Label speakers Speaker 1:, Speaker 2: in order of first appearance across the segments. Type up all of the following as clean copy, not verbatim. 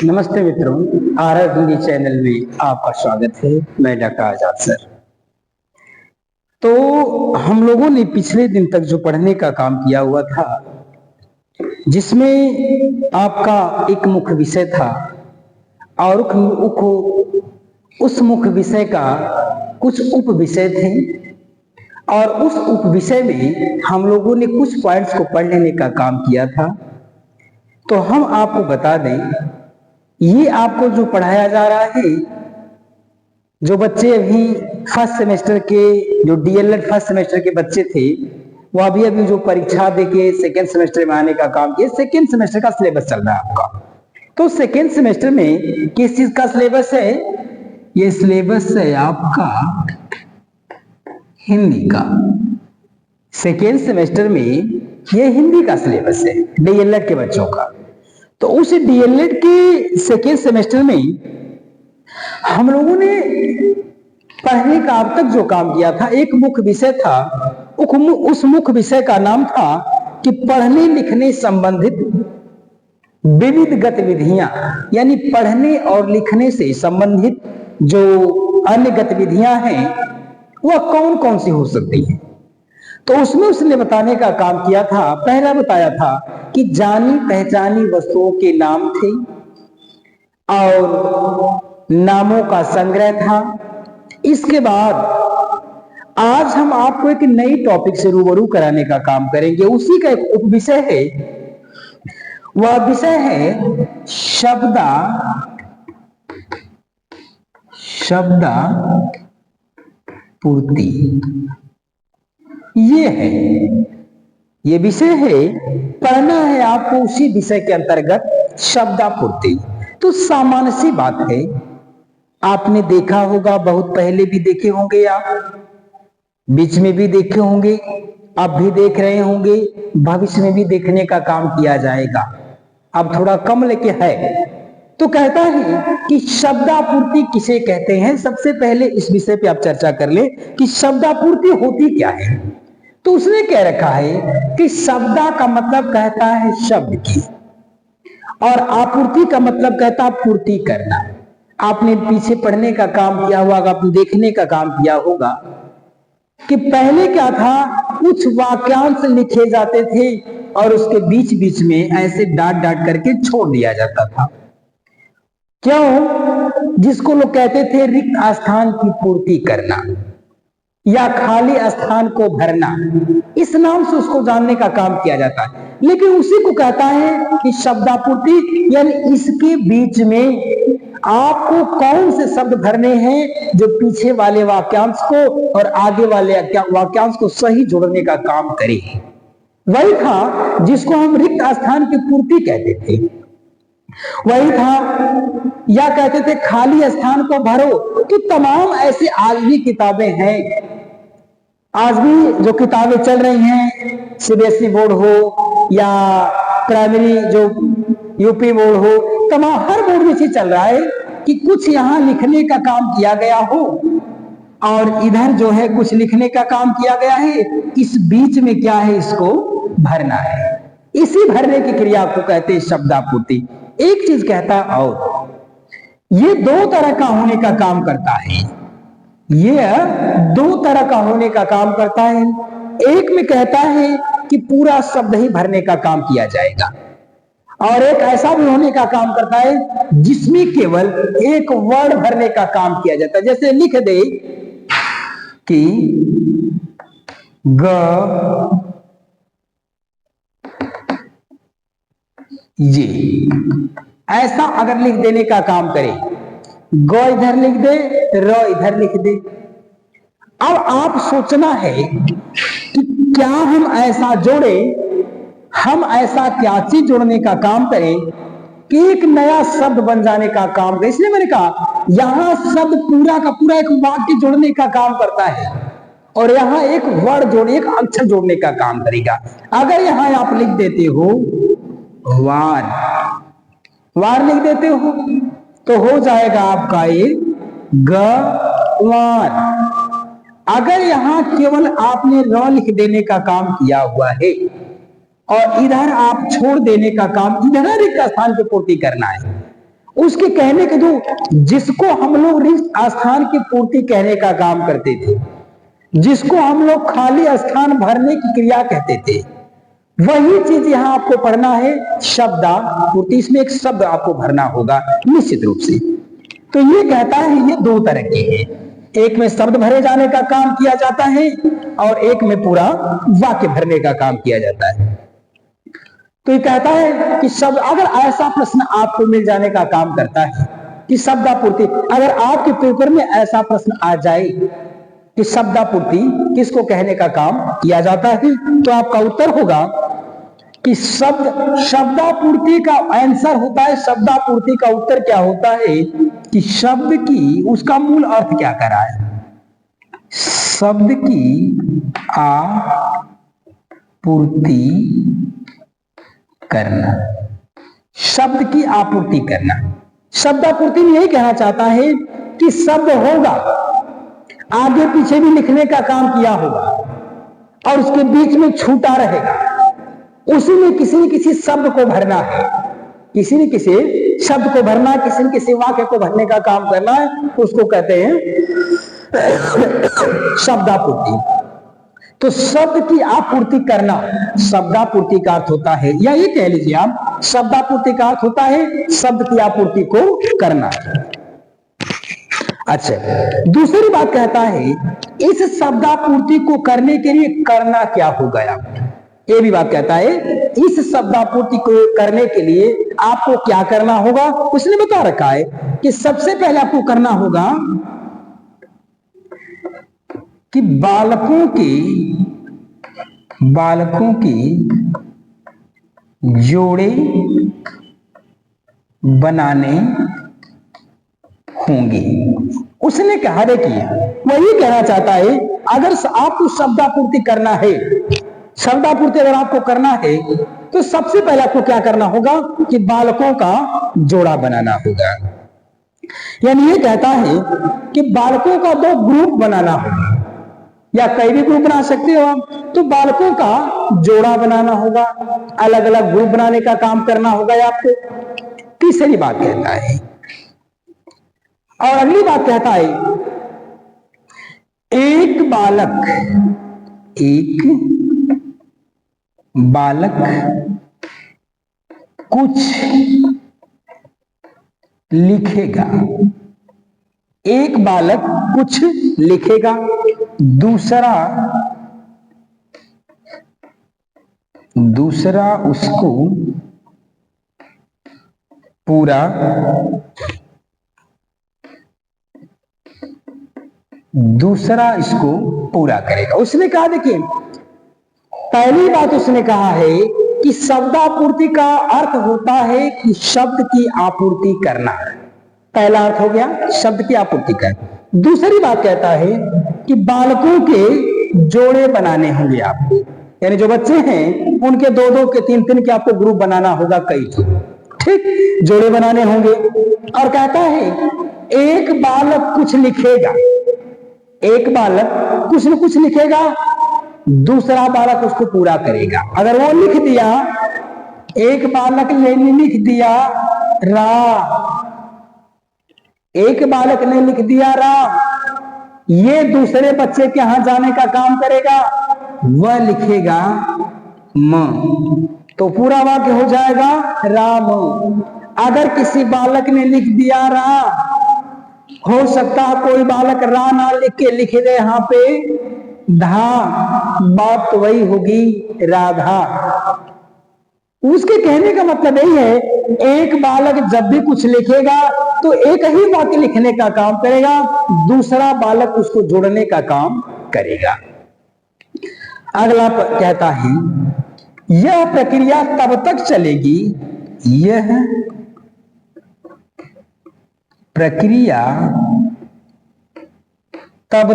Speaker 1: नमस्ते मित्रों, RR Hindi channel में आपका स्वागत है। मैं डॉक्टर आजाद सर। तो हम लोगों ने पिछले दिन तक जो पढ़ने का काम किया हुआ था, जिसमें आपका एक मुख्य विषय था और उस मुख्य विषय का कुछ उप विषय थे और उस उप विषय में हम लोगों ने कुछ पॉइंट्स को पढ़ लेने का काम किया था। तो हम आपको बता दें, ये आपको जो पढ़ाया जा रहा है, जो बच्चे अभी फर्स्ट सेमेस्टर के, जो डीएलएड फर्स्ट सेमेस्टर के बच्चे थे, वो अभी जो परीक्षा देके सेकेंड सेमेस्टर में आने का काम किए। सेकेंड सेमेस्टर का सिलेबस चल रहा है आपका। तो सेकेंड सेमेस्टर में किस चीज का सिलेबस है? ये सिलेबस है आपका हिंदी का। सेकेंड सेमेस्टर में ये हिंदी का सिलेबस है डीएलएड के बच्चों का। तो उस डीएलएड के सेकेंड सेमेस्टर में हम लोगों ने पढ़ने का अब तक जो काम किया था, एक मुख्य विषय था। उस मुख्य विषय का नाम था कि पढ़ने लिखने संबंधित विविध गतिविधियां, यानी पढ़ने और लिखने से संबंधित जो अन्य गतिविधियां हैं वह कौन कौन सी हो सकती हैं। तो उसमें उसने बताने का काम किया था। पहला बताया था कि जानी पहचानी वस्तुओं के नाम थे और नामों का संग्रह था। इसके बाद आज हम आपको एक नई टॉपिक से रूबरू कराने का काम करेंगे। उसी का एक उप विषय है, वह विषय है शब्दापूर्ति। ये विषय है, पढ़ना है आपको उसी विषय के अंतर्गत शब्दापूर्ति। तो सामान्य सी बात है, आपने देखा होगा, बहुत पहले भी देखे होंगे, आप बीच में भी देखे होंगे, अब भी देख रहे होंगे, भविष्य में भी देखने का काम किया जाएगा। अब थोड़ा कम लेके है। तो कहता है कि शब्दापूर्ति किसे कहते हैं। सबसे पहले इस विषय पे आप चर्चा कर ले कि शब्दापूर्ति होती क्या है। तो उसने कह रखा है कि शब्दा का मतलब कहता है शब्द की, और आपूर्ति का मतलब कहता है पूर्ति करना। आपने पीछे पढ़ने का काम किया होगा, आपने देखने का काम किया होगा कि पहले क्या था, कुछ वाक्यांश लिखे जाते थे और उसके बीच बीच में ऐसे डांट डांट करके छोड़ दिया जाता था। क्यों? जिसको लोग कहते थे रिक्त स्थान की पूर्ति करना या खाली स्थान को भरना, इस नाम से उसको जानने का काम किया जाता है। लेकिन उसी को कहता है कि शब्दापूर्ति, यानी इसके बीच में आपको कौन से शब्द भरने हैं जो पीछे वाले वाक्यांश को और आगे वाले वाक्यांश को सही जोड़ने का काम करे। वही था जिसको हम रिक्त स्थान की पूर्ति कहते थे। वही था, या कहते थे खाली स्थान को भरो। कि तमाम ऐसे आज भी किताबें हैं, आज भी जो किताबें चल रही हैं, सीबीएसई बोर्ड हो या प्राइमरी जो यूपी बोर्ड हो, तमाम हर बोर्ड में से चल रहा है कि कुछ यहाँ लिखने का काम किया गया हो और इधर जो है कुछ लिखने का काम किया गया है, इस बीच में क्या है, इसको भरना है। इसी भरने की क्रिया को कहते हैं शब्दापूर्ति। एक चीज कहता और ये दो तरह का होने का काम करता है। ये दो तरह का होने का काम करता है। एक में कहता है कि पूरा शब्द ही भरने का काम किया जाएगा, और एक ऐसा भी होने का काम करता है जिसमें केवल एक वर्ड भरने का काम किया जाता है। जैसे लिख दे कि ग ये, ऐसा अगर लिख देने का काम करे, ग इधर लिख दे, र इधर लिख दे। अब आप सोचना है कि क्या हम ऐसा जोड़े, हम ऐसा क्या चीज जोड़ने का काम करें कि एक नया शब्द बन जाने का काम करें। इसलिए मैंने कहा यहां शब्द पूरा का पूरा एक वाक्य जोड़ने का काम करता है और यहां एक वर्ड जोड़ने, एक अक्षर जोड़ने का काम करेगा। अगर यहां आप लिख देते हो वार लिख देते हो तो हो जाएगा आपका ये गवार। अगर यहां केवल आपने र लिख देने का काम किया हुआ है और इधर आप छोड़ देने का काम, इधर रिक्त स्थान की पूर्ति करना है, उसके कहने के दो, जिसको हम लोग रिक्त स्थान की पूर्ति कहने का काम करते थे, जिसको हम लोग खाली स्थान भरने की क्रिया कहते थे, वही चीज यहां आपको पढ़ना है, शब्दापूर्ति। इसमें एक शब्द आपको भरना होगा निश्चित रूप से। तो ये कहता है ये दो तरह के हैं, एक में शब्द भरे जाने का काम किया जाता है और एक में पूरा वाक्य भरने का काम किया जाता है। तो ये कहता है कि शब्द, अगर ऐसा प्रश्न आपको मिल जाने का काम करता है कि शब्दापूर्ति, अगर आपके पेपर में ऐसा प्रश्न आ जाए कि शब्दापूर्ति किसको कहने का काम किया जाता है, तो आपका उत्तर होगा कि शब्दापूर्ति का आंसर होता है, शब्दापूर्ति का उत्तर क्या होता है कि शब्द की, उसका मूल अर्थ क्या कर रहा है, शब्द की आपूर्ति करना, शब्द की आपूर्ति करना। शब्दापूर्ति में यही कहना चाहता है कि शब्द होगा, आगे पीछे भी लिखने का काम किया होगा और उसके बीच में छूटा रहेगा, उसी में किसी न किसी शब्द को भरना है, किसी न किसी शब्द को भरना है, किसी न किसी वाक्य को भरने का काम करना है, उसको कहते हैं शब्दापूर्ति। तो शब्द की आपूर्ति करना शब्दापूर्ति का अर्थ होता है, या ये कह लीजिए आप, शब्दापूर्ति का अर्थ होता है शब्द की आपूर्ति को करना। अच्छा, दूसरी बात कहता है इस शब्दापूर्ति को करने के लिए करना क्या होगा, ये भी बात कहता है, इस शब्दापूर्ति को करने के लिए आपको क्या करना होगा। उसने बता रखा है कि सबसे पहले आपको करना होगा कि बालकों की जोड़े बनाने होंगे। उसने कहा देखिए, वही कहना चाहता है, अगर आपको शब्दापूर्ति करना है, शब्दापूर्ति अगर आपको करना है तो सबसे पहले आपको क्या करना होगा कि बालकों का जोड़ा बनाना होगा। यानी ये कहता है कि बालकों का दो ग्रुप बनाना होगा, या कई भी ग्रुप बना सकते हो आप, तो बालकों का जोड़ा बनाना होगा, अलग अलग ग्रुप बनाने का काम करना होगा आपको। तीसरी बात कहता है, और अगली बात कहता है, एक बालक कुछ लिखेगा, एक बालक कुछ लिखेगा, दूसरा उसको पूरा इसको पूरा करेगा। उसने कहा देखिए, पहली बात उसने कहा है कि शब्दापूर्ति का अर्थ होता है कि शब्द की आपूर्ति करना। पहला अर्थ हो गया शब्द की आपूर्ति करना। दूसरी बात कहता है कि बालकों के जोड़े बनाने होंगे आपको, यानी जो बच्चे हैं उनके दो दो के तीन तीन के आपको ग्रुप बनाना होगा, कई ठीक जोड़े बनाने होंगे। और कहता है एक बालक कुछ लिखेगा, एक बालक कुछ न कुछ लिखेगा, दूसरा बालक उसको पूरा करेगा। अगर वो लिख दिया, एक बालक ने लिख दिया रा, एक बालक ने लिख दिया रा, ये दूसरे बच्चे के यहां जाने का काम करेगा, वह लिखेगा म, तो पूरा वाक्य हो जाएगा राम। अगर किसी बालक ने लिख दिया रा, हो सकता है कोई बालक रा ना लिख के लिख दे यहां पे धा, बात तो वही होगी राधा। उसके कहने का मतलब यही है, एक बालक जब भी कुछ लिखेगा तो एक ही वाक्य लिखने का काम करेगा, दूसरा बालक उसको जोड़ने का काम करेगा। अगला कहता है यह प्रक्रिया तब तक चलेगी, यह प्रक्रिया तब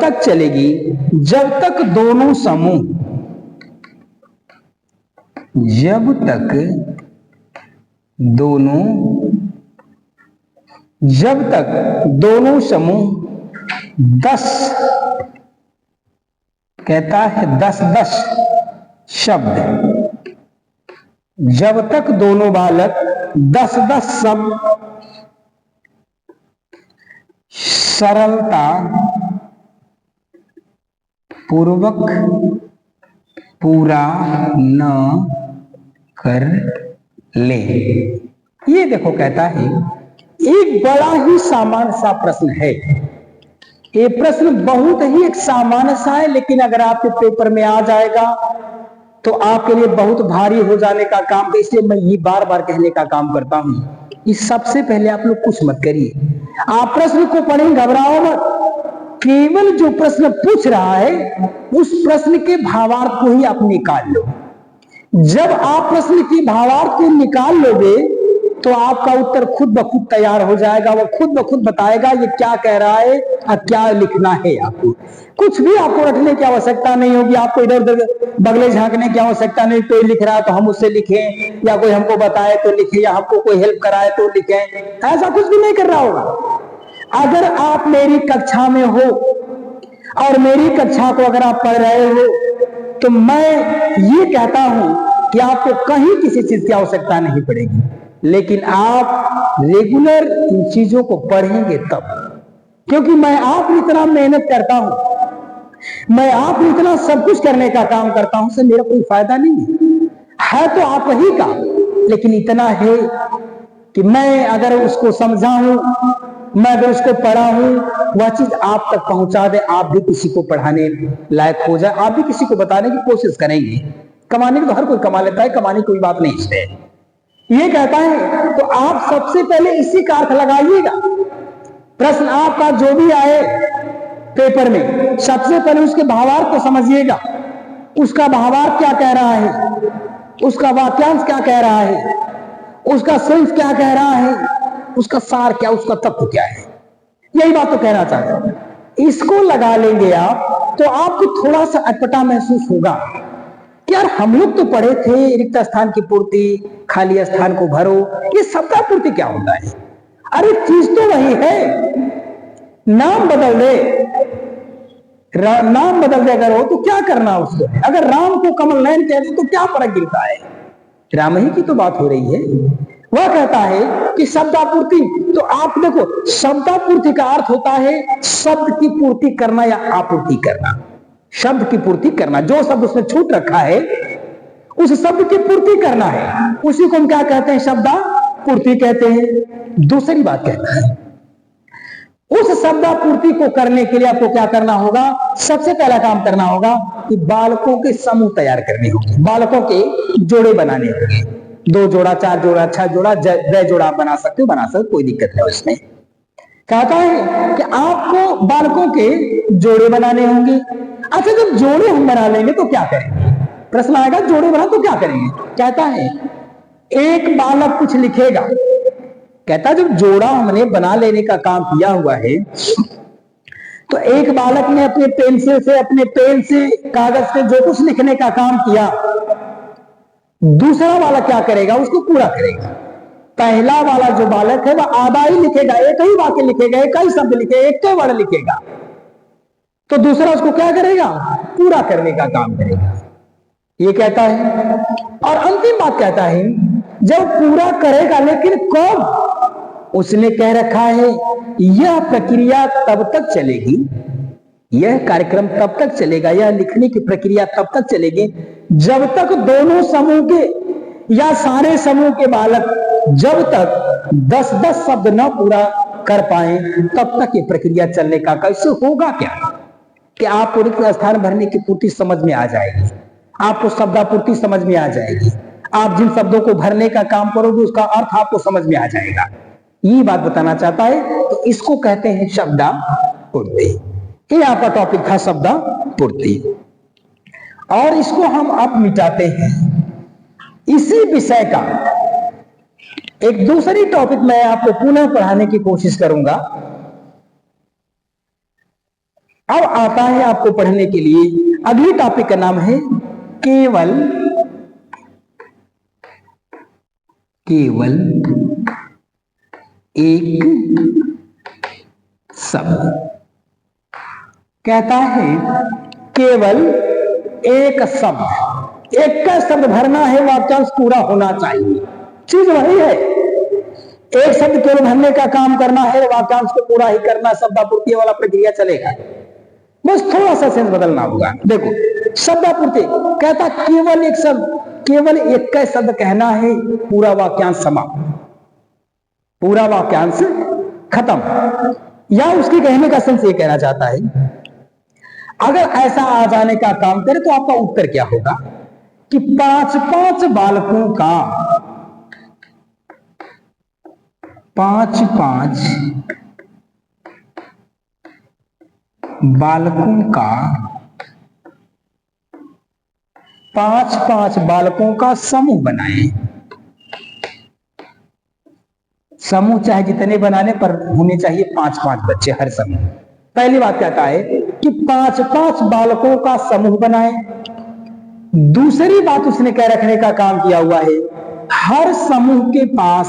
Speaker 1: तक चलेगी जब तक दोनों समूह 10 कहता है 10 शब्द जब तक दोनों बालक 10-10 शब्द सरलता पूर्वक पूरा न कर ले। ये देखो कहता है, एक बड़ा ही सामान्य सा प्रश्न है। ये प्रश्न बहुत ही एक सामान्य सा है, लेकिन अगर आपके पेपर में आ जाएगा तो आपके लिए बहुत भारी हो जाने का काम है। इसलिए मैं ये बार बार कहने का काम करता हूं, इस सबसे पहले आप लोग कुछ मत करिए। आप प्रश्न को पढ़ें, घबराओ मत। केवल जो प्रश्न पूछ रहा है उस प्रश्न के भावार्थ को ही आप निकाल लो। जब आप प्रश्न के भावार्थ को निकाल लोगे तो आपका उत्तर खुद ब खुद तैयार हो जाएगा। वो खुद ब खुद बताएगा ये क्या कह रहा है और क्या लिखना है। आपको कुछ भी आपको रटने की आवश्यकता नहीं होगी, आपको इधर उधर बगले झांकने की आवश्यकता नहीं। कोई लिख रहा है तो हम उससे लिखें, या कोई हमको बताए तो लिखें, या हमको कोई हेल्प कराए तो लिखें, ऐसा कुछ भी नहीं कर रहा होगा। अगर आप मेरी कक्षा में हो और मेरी कक्षा को अगर आप पढ़ रहे हो तो मैं ये कहता हूं कि आपको कहीं किसी चीज की आवश्यकता नहीं पड़ेगी, लेकिन आप रेगुलर इन चीजों को पढ़ेंगे तब। क्योंकि मैं आप इतना मेहनत करता हूं, मैं आप इतना सब कुछ करने का काम करता हूं, उससे मेरा कोई फायदा नहीं है। तो आप ही का, लेकिन इतना है कि मैं अगर उसको समझा हूं, मैं अगर उसको पढ़ा हूं, वह चीज आप तक पहुंचा दे, आप भी किसी को पढ़ाने लायक हो जाए, आप भी किसी को बताने की कोशिश करेंगे। कमाने की तो हर कोई कमा लेता है, कमाने की कोई बात नहीं इसमें। ये कहता है तो आप सबसे पहले इसी का अर्थ लगाइएगा। प्रश्न आपका जो भी आए पेपर में, सबसे पहले उसके भावार्थ को समझिएगा। उसका भावार्थ क्या कह रहा है, उसका वाक्यांश क्या कह रहा है, उसका सेंस क्या कह रहा है, उसका सार क्या, उसका तत्व क्या है। यही बात तो कहना चाहता हूं। इसको लगा लेंगे आप तो आपको थोड़ा सा अटपटा महसूस होगा कि यार हम लोग तो पढ़े थे रिक्त स्थान की पूर्ति, खाली स्थान को भरो, ये शब्दा पूर्ति क्या होता है। अरे चीज तो वही है, नाम बदल दे, नाम बदल दे अगर हो तो क्या करना उसको। अगर राम को कमल नयन कहते तो क्या फर्क गिरता है, राम ही की तो बात हो रही है। वह कहता है कि शब्दापूर्ति, तो आप देखो शब्दापूर्ति का अर्थ होता है शब्द की पूर्ति करना या आपूर्ति करना। शब्द की पूर्ति करना, जो शब्द उसने छूट रखा है उस शब्द की पूर्ति करना है, उसी को हम क्या कहते हैं, शब्दापूर्ति कहते हैं। दूसरी बात कहता है उस शब्दापूर्ति को करने के लिए आपको क्या करना होगा, सबसे पहला काम करना होगा कि बालकों के समूह तैयार करने होंगे, बालकों के जोड़े बनाने होंगे। 2 जोड़ा, 4 जोड़ा, 6 जोड़ा, 10 जोड़ा आप बना सकते हो, बना सकते, कोई दिक्कत नहीं उसमें। कहता है कि आपको बालकों के जोड़े बनाने होंगे। अच्छा, जब जोड़े हम बना लेंगे तो क्या करेंगे, प्रश्न आएगा जोड़े बना तो क्या करेंगे। कहता है एक बालक कुछ लिखेगा। कहता है जब जोड़ा हमने बना लेने का काम किया हुआ है तो एक बालक ने अपने पेंसिल से, अपने पेन से, कागज से जो कुछ लिखने का काम किया, दूसरा वाला क्या करेगा, उसको पूरा करेगा। पहला वाला जो बालक है वह आधा ही लिखेगा, एक ही वाक्य लिखेगा, एक ही शब्द लिखेगा, एक ही वर्ड लिखेगा, तो दूसरा उसको क्या करेगा, पूरा करने का काम करेगा। ये कहता है। और अंतिम बात कहता है जब पूरा करेगा, लेकिन कब, उसने कह रखा है यह प्रक्रिया तब तक चलेगी, यह कार्यक्रम तब तक चलेगा, यह लिखने की प्रक्रिया तब तक चलेगी जब तक दोनों समूह के या सारे समूह के बालक जब तक 10-10 शब्द न पूरा कर पाए तब तक ये प्रक्रिया चलने का। कैसे होगा क्या कि आपको रिक्त स्थान भरने की पूर्ति समझ में आ जाएगी, आपको शब्दापूर्ति समझ में आ जाएगी, आप जिन शब्दों को भरने का काम करोगे उसका अर्थ आपको समझ में आ जाएगा। ये बात बताना चाहता है, तो इसको कहते हैं शब्दापूर्ति। ये आपका टॉपिक था शब्दापूर्ति, और इसको हम अब मिटाते हैं। इसी विषय का एक दूसरी टॉपिक मैं आपको पुनः पढ़ाने की कोशिश करूंगा। अब आता है आपको पढ़ने के लिए अगली टॉपिक का नाम है केवल एक शब्द। कहता है केवल एक शब्द एक का शब्द भरना है, वाक्यांश पूरा होना चाहिए। चीज वही है, एक शब्द केवल भरने का काम करना है, वाक्यांश को पूरा ही करना, शब्दापूर्ति वाला प्रक्रिया चलेगा, बस थोड़ा सा सेंस बदलना होगा। देखो शब्दापूर्ति कहता केवल एक शब्द, केवल एक का शब्द कहना है, पूरा वाक्यांश समाप्त, पूरा वाक्यांश खत्म। या उसके कहने का सेंस ये कहना चाहता है, अगर ऐसा आ जाने का काम करे तो आपका उत्तर क्या होगा कि 5-5 बालकों का, 5-5 बालकों का, 5-5 बालकों का समूह बनाएं। समूह चाहे जितने बनाने पर होने चाहिए 5-5 बच्चे हर समूह। पहली बात कहता है कि 5-5 बालकों का समूह बनाएं। दूसरी बात उसने कह रखने का काम किया हुआ है, हर समूह के पास,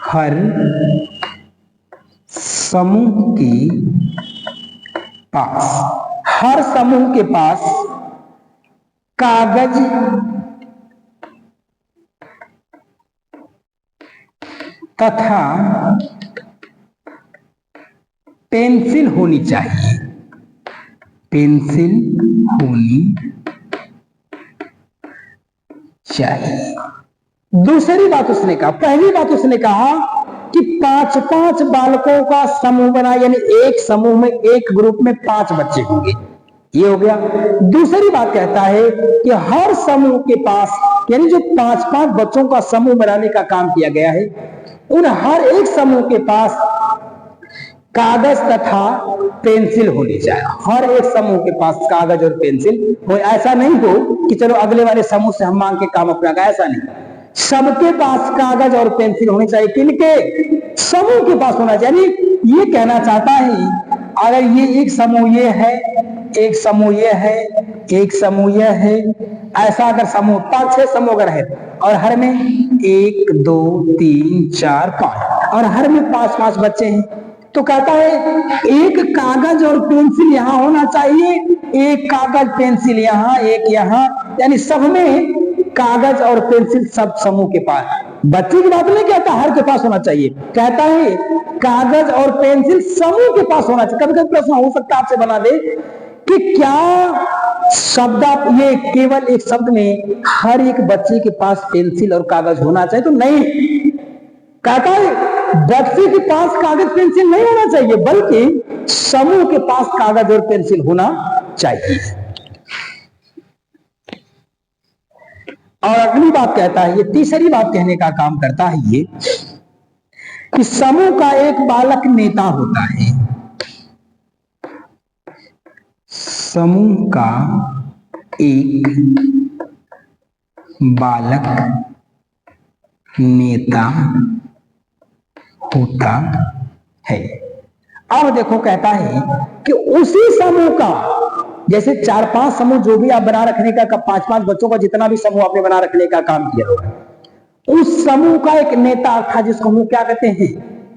Speaker 1: हर समूह के पास, हर समूह के पास कागज तथा पेंसिल होनी चाहिए, पेंसिल होनी चाहिए। दूसरी बात उसने कहा, पहली बात उसने कहा कि 5-5 बालकों का समूह बना, यानी एक समूह में, एक ग्रुप में 5 बच्चे होंगे, ये हो गया। दूसरी बात कहता है कि हर समूह के पास, यानी जो 5-5 बच्चों का समूह बनाने का काम किया गया है, उन हर एक समूह के पास कागज तथा पेंसिल होनी चाहिए। हर एक समूह के पास कागज और पेंसिल हो। ऐसा नहीं हो कि चलो अगले वाले समूह से हम मांग के काम अपना, ऐसा नहीं, सबके पास कागज और पेंसिल होनी चाहिए। किनके? समूह के पास होना चाहिए। ये कहना चाहता है अगर ये एक समूह ये है, एक समूह ये है, एक समूह ये है, ऐसा अगर समूह 5-6 समूह अगर है और हर में 1 2 3 4 5 और हर में 5-5 बच्चे हैं, तो कहता है एक कागज और पेंसिल यहां होना चाहिए, एक कागज पेंसिल यहां, एक यहां, यानी सब में कागज और पेंसिल सब समूह के पास। बच्चे की बात नहीं कहता हर के पास होना चाहिए, कहता है कागज और पेंसिल समूह के पास होना चाहिए। कभी कभी प्रश्न हो सकता है आपसे बना दे कि क्या शब्द, ये केवल एक शब्द में हर एक बच्चे के पास पेंसिल और कागज होना चाहिए? तो नहीं, कहता है बच्चे के पास कागज पेंसिल नहीं होना चाहिए, बल्कि समूह के पास कागज और पेंसिल होना चाहिए। और अगली बात कहता है, ये तीसरी बात कहने का काम करता है ये कि समूह का एक बालक नेता होता है। समूह का एक बालक नेता होता है। अब देखो कहता है कि उसी समूह का, जैसे 4-5 समूह जो भी आप बना रखने का, 5-5 बच्चों का जितना भी समूह आपने बना रखने का काम किया होगा, उस समूह का एक नेता था जिसको हम लोग क्या कहते हैं,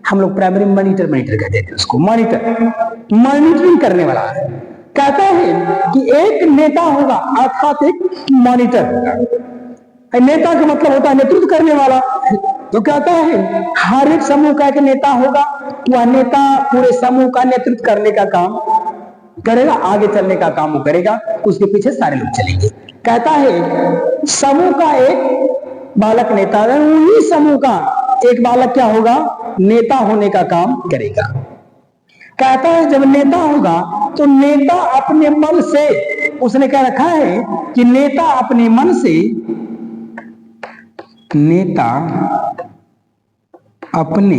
Speaker 1: हम लोग प्राइमरी मॉनिटर कहते थे उसको, मॉनिटरिंग करने वाला है। कहता है कि एक नेता होगा अर्थात एक मॉनिटर होगा। नेता का मतलब होता है नेतृत्व करने वाला। तो कहता है हर एक समूह का एक नेता होगा, वह नेता पूरे समूह का नेतृत्व करने का काम करेगा, आगे चलने का काम वो करेगा, उसके पीछे सारे लोग चलेंगे। कहता है समूह का एक बालक नेता है, उन्हीं समूह का एक बालक क्या होगा, नेता होने का काम करेगा। कहता है जब नेता होगा तो नेता अपने मन से, उसने क्या रखा है कि नेता अपने मन से, नेता अपने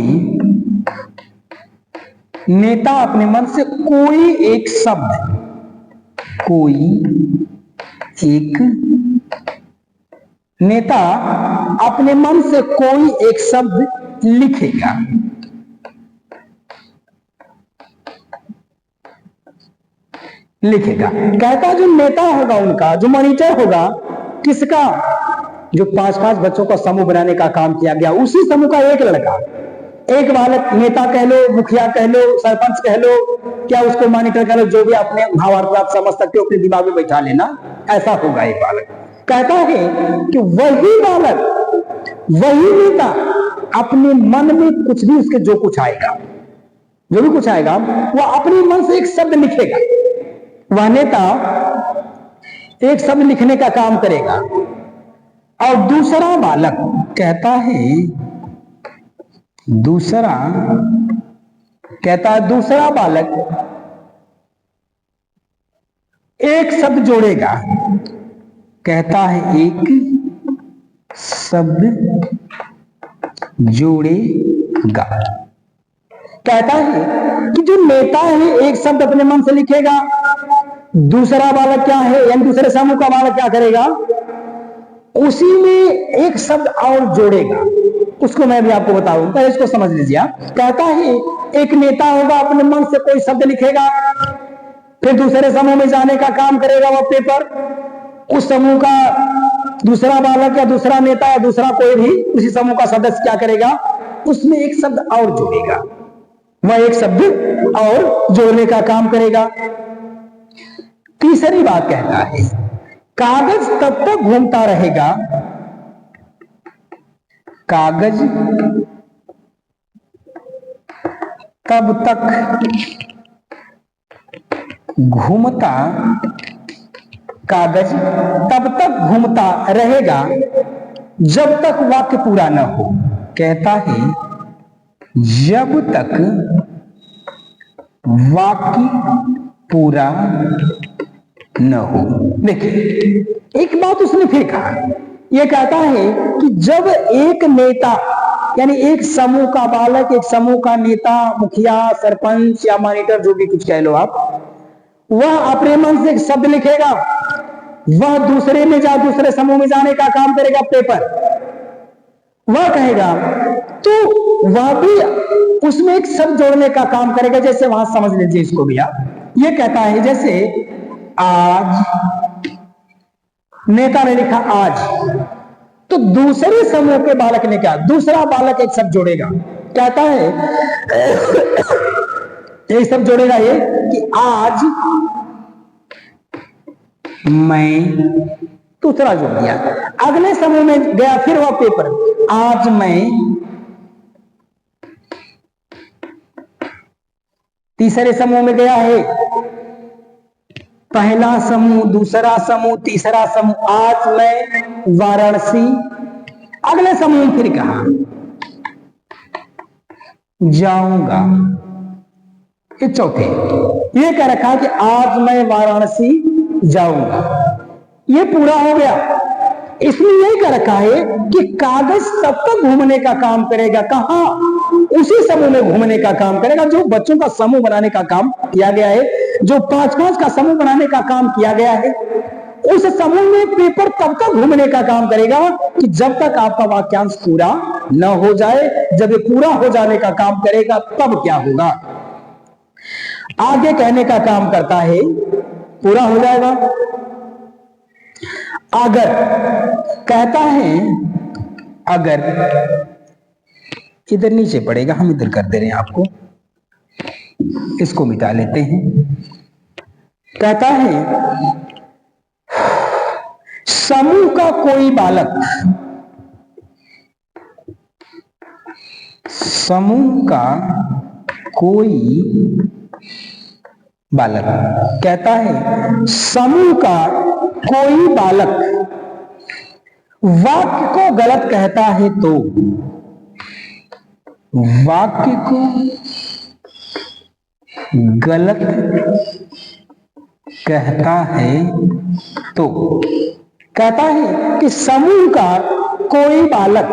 Speaker 1: मन से कोई एक शब्द, नेता अपने मन से कोई एक शब्द लिखेगा। कहता जो नेता होगा उनका, जो मॉनिटर होगा, किसका, जो 5-5 बच्चों का समूह बनाने का काम किया गया, उसी समूह का एक लड़का, एक बालक, नेता कह लो, मुखिया कह लो, सरपंच कह लो, क्या उसको मॉनिटर कह लो, जो भी अपने भावार्थ आप समझ सकते हो, अपने दिमाग में बैठा लेना, ऐसा होगा एक बालक। कहता है कि वही बालक, वही नेता अपने मन में कुछ भी, उसके जो कुछ आएगा, जो भी कुछ आएगा, वह अपने मन से एक शब्द लिखेगा। वह नेता एक शब्द लिखने का काम करेगा। और दूसरा बालक कहता है, दूसरा बालक एक शब्द जोड़ेगा। कहता है एक शब्द जोड़ेगा। कहता है कि जो नेता है एक शब्द अपने मन से लिखेगा, दूसरा बालक क्या है, यानी दूसरे समूह का बालक क्या करेगा, उसी में एक शब्द और जोड़ेगा। उसको मैं भी आपको बताऊं, पहले इसको समझ लीजिए आप। कहता है एक नेता होगा, अपने मन से कोई शब्द लिखेगा, फिर दूसरे समूह में जाने का काम करेगा वह पेपर। उस समूह का दूसरा बालक या दूसरा नेता या दूसरा कोई भी उसी समूह का सदस्य क्या करेगा, उसमें एक शब्द और जोड़ेगा। वह एक शब्द और जोड़ने का काम करेगा। तीसरी बात कहता है, कागज तब तक घूमता रहेगा, कागज तब तक घूमता, कागज तब तक घूमता रहेगा जब तक वाक्य पूरा न हो। कहता है जब तक वाक्य पूरा न हो। देखिए एक बात उसने फिर कहा, यह कहता है कि जब एक नेता, यानी एक समूह का बालक, एक समूह का नेता, मुखिया, सरपंच या मॉनिटर, जो भी कुछ कह लो आप, वह अपने मन से एक शब्द लिखेगा, वह दूसरे समूह में जाने का काम करेगा, पेपर वह कहेगा, तो वह भी उसमें एक शब्द जोड़ने का काम करेगा। जैसे वहां समझ लीजिए इसको भी आप, यह कहता है जैसे आज, नेता ने लिखा आज, तो दूसरे समूह के बालक ने क्या, दूसरा बालक एक शब्द जोड़ेगा। कहता है एक शब्द जोड़ेगा ये कि आज मैं, दूसरा जोड़ दिया। अगले समूह में गया फिर वह पेपर, आज मैं, तीसरे समूह में गया है, पहला समूह, दूसरा समूह, तीसरा समूह, आज मैं वाराणसी। अगले समूह में फिर कहा जाऊंगा, ये चौथे, ये कह रखा कि आज मैं वाराणसी जाऊंगा, ये पूरा हो गया। इसमें यही कह रखा है कि कागज तब तक घूमने का काम करेगा, कहां, उसी समूह में घूमने का काम करेगा जो बच्चों का समूह बनाने का काम किया गया है, जो 5-5 का समूह बनाने का काम किया गया है, उस समूह में पेपर तब तक घूमने का काम करेगा कि जब तक आपका वाक्यांश पूरा न हो जाए। जब ये पूरा हो जाने का काम करेगा तब क्या होगा, आगे कहने का काम करता है, पूरा हो जाएगा। अगर कहता है, अगर, इधर नीचे पड़ेगा, हम इधर कर दे रहे हैं आपको, इसको मिटा लेते हैं। कहता है समूह का कोई बालक, समूह का कोई बालक, कहता है समूह का कोई बालक वाक्य को गलत कहता है तो, वाक्य को गलत कहता है तो, कहता है कि समूह का कोई बालक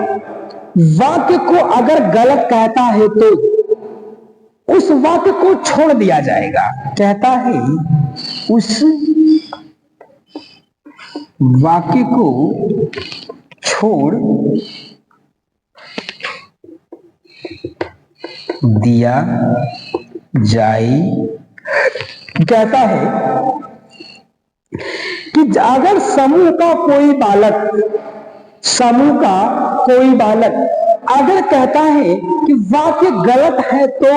Speaker 1: वाक्य को अगर गलत कहता है तो उस वाक्य को छोड़ दिया जाएगा। कहता है उस वाक्य को छोड़ दिया जाए। कहता है कि अगर समूह का कोई बालक, समूह का कोई बालक अगर कहता है कि वाक्य गलत है तो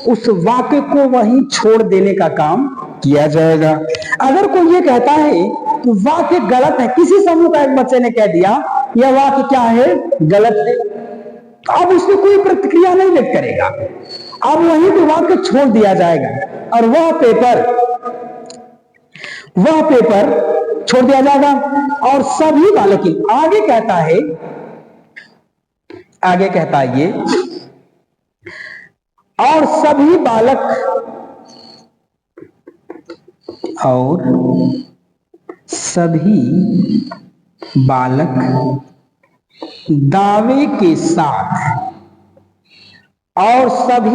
Speaker 1: उस वाक्य को वहीं छोड़ देने का काम किया जाएगा। अगर कोई ये कहता है कि वाक्य गलत है, किसी समूह का एक बच्चे ने कह दिया यह वाक्य क्या है, गलत है, तो अब उसमें कोई प्रतिक्रिया नहीं व्यक्त करेगा, अब वहीं पे वाक्य छोड़ दिया जाएगा और वह पेपर छोड़ दिया जाएगा। और सभी बालक, आगे कहता है ये, और सभी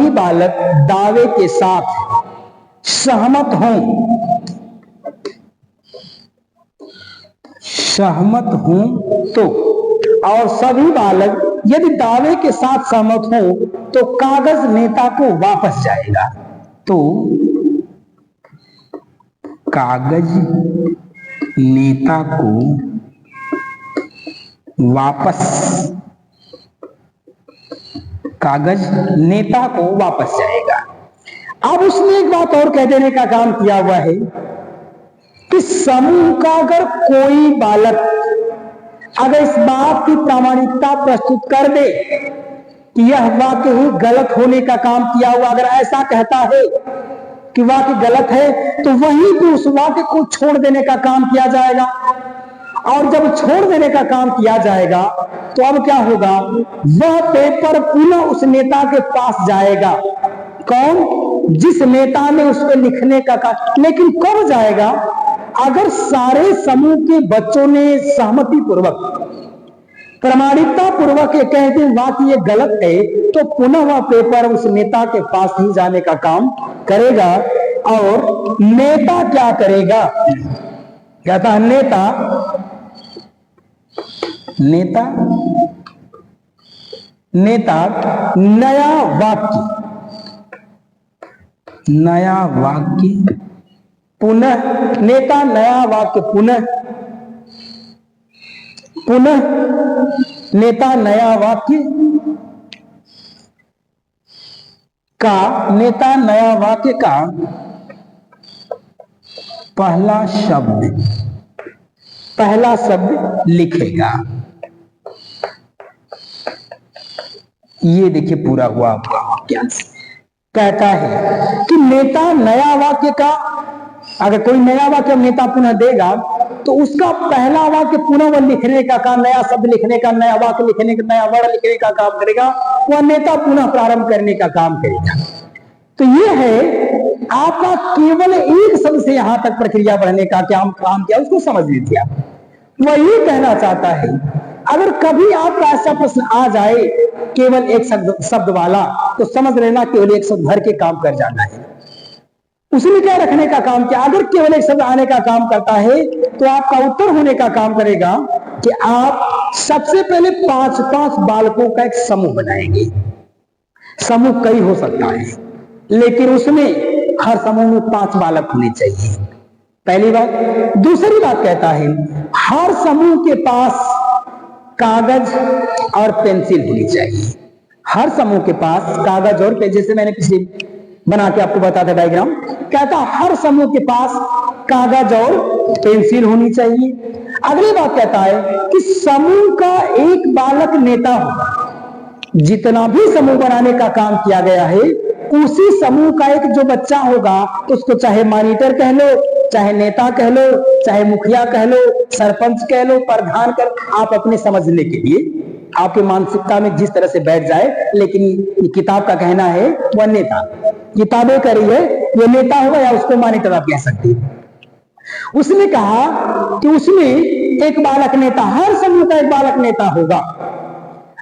Speaker 1: बालक दावे के साथ सहमत हों तो, और सभी बालक यदि दावे के साथ सहमत हों तो कागज नेता को वापस जाएगा। तो कागज नेता को वापस जाएगा। अब उसने एक बात और कह देने का काम किया हुआ है कि समूह का अगर कोई बालक अगर इस बात की प्रामाणिकता प्रस्तुत कर दे कि यह वाक्य ही गलत होने का काम किया हुआ, अगर ऐसा कहता है कि वाक्य गलत है तो वहीं पे उस वाक्य को छोड़ देने का काम किया जाएगा। और जब छोड़ देने का काम किया जाएगा तो अब क्या होगा, वह पेपर पुनः उस नेता के पास जाएगा। कौन? जिस नेता ने उस पर लिखने का काम। लेकिन कब जाएगा? अगर सारे समूह के बच्चों ने सहमति पूर्वक, प्रामाणिकता पूर्वक ये कह दें वाक्य ये गलत है, तो पुनः वह पेपर उस नेता के पास ही जाने का काम करेगा। और नेता क्या करेगा? कहता है नेता नया वाक्य पुनः नेता नया वाक्य का पहला शब्द लिखेगा। ये देखिए पूरा हुआ आपका वाक्यांश। कहता है कि नेता नया वाक्य का, अगर कोई नया वाक्य नेता पुनः देगा तो उसका पहला वाक्य पुनः वह लिखने का काम, नया शब्द लिखने का, नया वाक्य लिखने का, नया वर्ड लिखने का काम करेगा। वह नेता पुनः प्रारंभ करने का काम करेगा। तो ये है आपका केवल एक शब्द से यहां तक प्रक्रिया बढ़ने का क्या काम किया, उसको समझ लीजिए। वह ये कहना चाहता है अगर कभी आपका ऐसा प्रश्न आ जाए केवल एक शब्द वाला, तो समझ लेना केवल एक शब्द भर के काम कर जाना है। उसने क्या रखने का काम किया? अगर केवल एक शब्द आने का काम करता है तो आपका उत्तर होने का काम करेगा कि आप सबसे पहले 5 बालकों का एक समूह बनाएंगे। समूह कई हो सकता है, लेकिन उसमें हर समूह में 5 बालक होने चाहिए, पहली बात। दूसरी बात कहता है हर समूह के पास कागज और पेंसिल होनी चाहिए। हर समूह के पास कागज और पेंसिल, जैसे मैंने पिछले बना के आपको बताया था डायग्राम, कहता हर समूह के पास कागज और पेंसिल होनी चाहिए। अगली बात कहता है कि समूह का एक बालक नेता होगा। जितना भी समूह बनाने का काम किया गया है उसी समूह का एक जो बच्चा होगा, उसको चाहे मॉनिटर कह लो, चाहे नेता कह लो, चाहे मुखिया कह लो, सरपंच कह लो, प्रधान कर, आप अपने समझने के लिए आपकी मानसिकता में जिस तरह से बैठ जाए। लेकिन ये किताब का कहना है वह नेता, किताबें करी है, ये नेता होगा या उसको मॉनिटर आप कह सकते हैं। उसने कहा कि उसमें एक बालक नेता, हर समूह का एक बालक नेता होगा।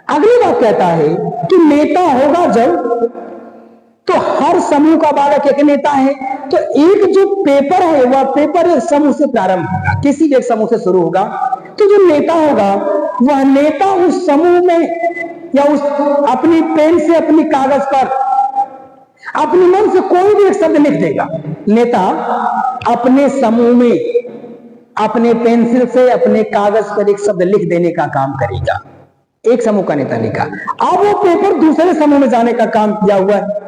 Speaker 1: अगली बात कहता है कि नेता होगा जब, तो हर समूह का बालक एक नेता है, तो एक जो पेपर है वह पेपर एक समूह से प्रारंभ होगा, किसी एक समूह से शुरू होगा। तो जो नेता होगा वह नेता उस समूह में या उस अपनी पेन से अपनी कागज पर अपने मन से कोई भी एक शब्द लिख देगा। नेता अपने समूह में अपने पेंसिल से अपने कागज पर एक शब्द लिख देने का काम करेगा। एक समूह का नेता लिखा। अब वो पेपर दूसरे समूह में जाने का काम किया हुआ है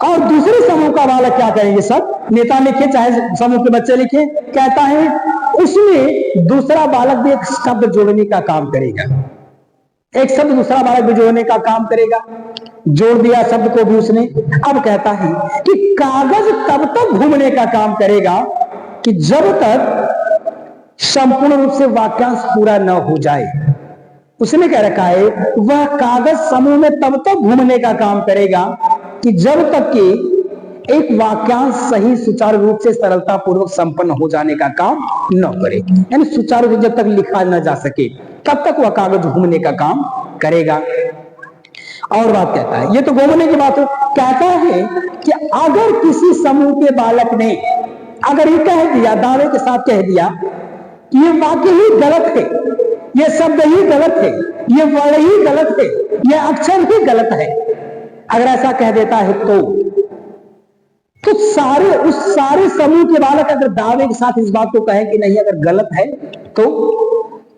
Speaker 1: और दूसरे समूह का बालक क्या करेंगे, सब नेता लिखे चाहे समूह के बच्चे लिखे, कहता है उसमें दूसरा बालक भी एक शब्द जोड़ने का काम करेगा, एक शब्द दूसरा बालक भी जोड़ने का काम करेगा। जोड़ दिया शब्द को भी उसने। अब कहता है कि कागज तब तक घूमने का काम करेगा कि जब तक संपूर्ण रूप से वाक्यांश पूरा न हो जाए। उसने कह रखा है वह कागज समूह में तब तक घूमने का काम करेगा कि जब तक कि एक वाक्यांश सही सुचारू रूप से सरलता पूर्वक संपन्न हो जाने का काम न करे, यानी सुचारू रूप जब तक लिखा न जा सके तब तक वह कागज घूमने का काम करेगा। और बात कहता है, ये तो घूमने की बात है, कहता है कि अगर किसी समूह के बालक ने अगर ये कह दिया, दावे के साथ कह दिया कि ये वाक्य ही गलत है, ये शब्द ही गलत है, ये वर्ड ही गलत है, ये अक्षर ही गलत है, अगर ऐसा कह देता है तो उस सारे समूह के बालक अगर दावे के साथ इस बात को कहे कि नहीं अगर गलत है तो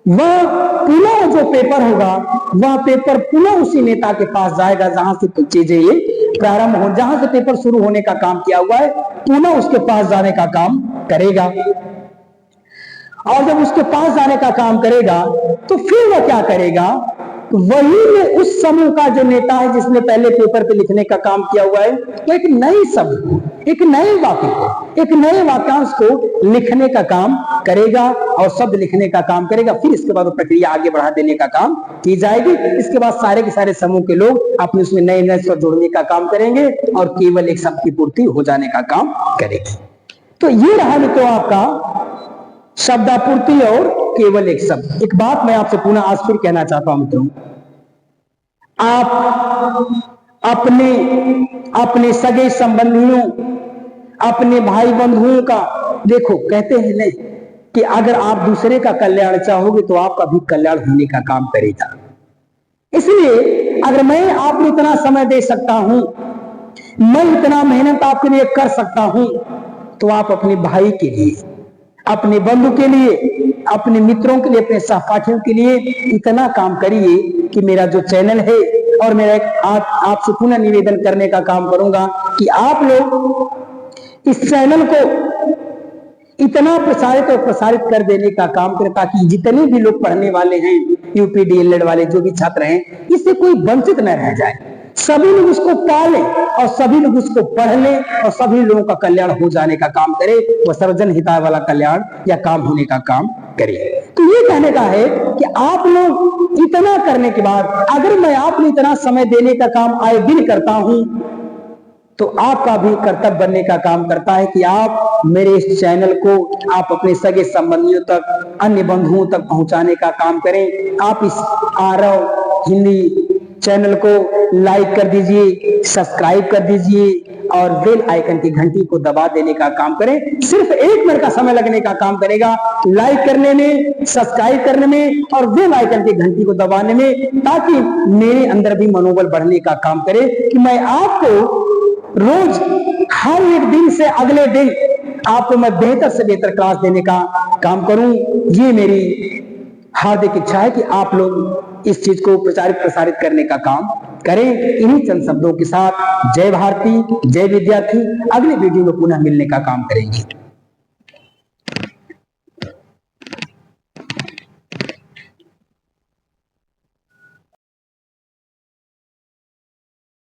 Speaker 1: वह पुनः जो पेपर होगा वह पेपर पुनः उसी नेता के पास जाएगा जहां से कुछ चीजें ये प्रारंभ हो, जहां से पेपर शुरू होने का काम किया हुआ है पुनः उसके पास जाने का काम करेगा। और जब उसके पास जाने का काम करेगा तो फिर वह क्या करेगा, वही में उस समूह का जो नेता है जिसने पहले पेपर पे लिखने का काम किया हुआ है तो एक नए शब्द को, एक नए वाक्य को, एक नए वाक्यांश को लिखने का काम करेगा और शब्द लिखने का काम करेगा। फिर इसके बाद प्रक्रिया आगे बढ़ा देने का काम की जाएगी। इसके बाद सारे के सारे समूह के लोग अपने उसमें नए नए शब्द जोड़ने का काम करेंगे और केवल एक शब्द की पूर्ति हो जाने का काम करेगी। तो ये रहा मित्रों आपका शब्दापूर्ति और केवल एक शब्द। एक बात मैं आपसे पुनः आज फिर कहना चाहता हूं मित्रों, आप अपने सगे संबंधियों, अपने भाई बंधुओं का देखो, कहते हैं नहीं कि अगर आप दूसरे का कल्याण चाहोगे तो आपका भी कल्याण होने का काम करेगा। इसलिए अगर मैं आपको इतना समय दे सकता हूं, मैं इतना मेहनत आपके लिए कर सकता हूं, तो आप अपने भाई के लिए, अपने बंधु के लिए, अपने मित्रों के लिए, अपने सहपाठियों के लिए इतना काम करिए कि मेरा जो चैनल है, और मेरा एक आपसे पुनः निवेदन करने का काम करूंगा कि आप लोग इस चैनल को इतना प्रसारित और प्रसारित कर देने का काम करें ताकि जितने भी लोग पढ़ने वाले हैं, यूपी डीएलएड वाले जो भी छात्र हैं, इससे कोई वंचित न रह जाए, सभी लोग उसको पालें और सभी लोग उसको पढ़ लें और सभी लोगों का कल्याण हो जाने का काम करे, वह सर्वजन हिताय वाला कल्याण या काम होने का काम करे। तो ये कहने का है कि आप लोग इतना करने के बाद अगर मैं आपको इतना समय देने का काम आए दिन करता हूं तो आपका भी कर्तव्य बनने का काम करता है कि आप मेरे इस चैनल को आप अपने सगे संबंधियों तक, अन्य बंधुओं तक पहुंचाने का काम करें। आप इस आरव हिंदी चैनल को लाइक कर दीजिए, सब्सक्राइब कर दीजिए और बेल आइकन की घंटी को दबा देने का काम करें। सिर्फ 1 मिनट का समय लगने का काम करेगा लाइक करने में, सब्सक्राइब करने में और बेल आइकन की घंटी को दबाने में, ताकि मेरे अंदर भी मनोबल बढ़ने का काम करे कि मैं आपको रोज हर एक दिन से अगले दिन आपको मैं बेहतर से बेहतर क्लास देने का काम करूं। ये मेरी हार्दिक इच्छा है कि आप लोग इस चीज को प्रचारित प्रसारित करने का काम करें। इन्हीं चंद शब्दों के साथ जय भारती, जय विद्यार्थी, अगले वीडियो में पुनः मिलने का काम करेंगे।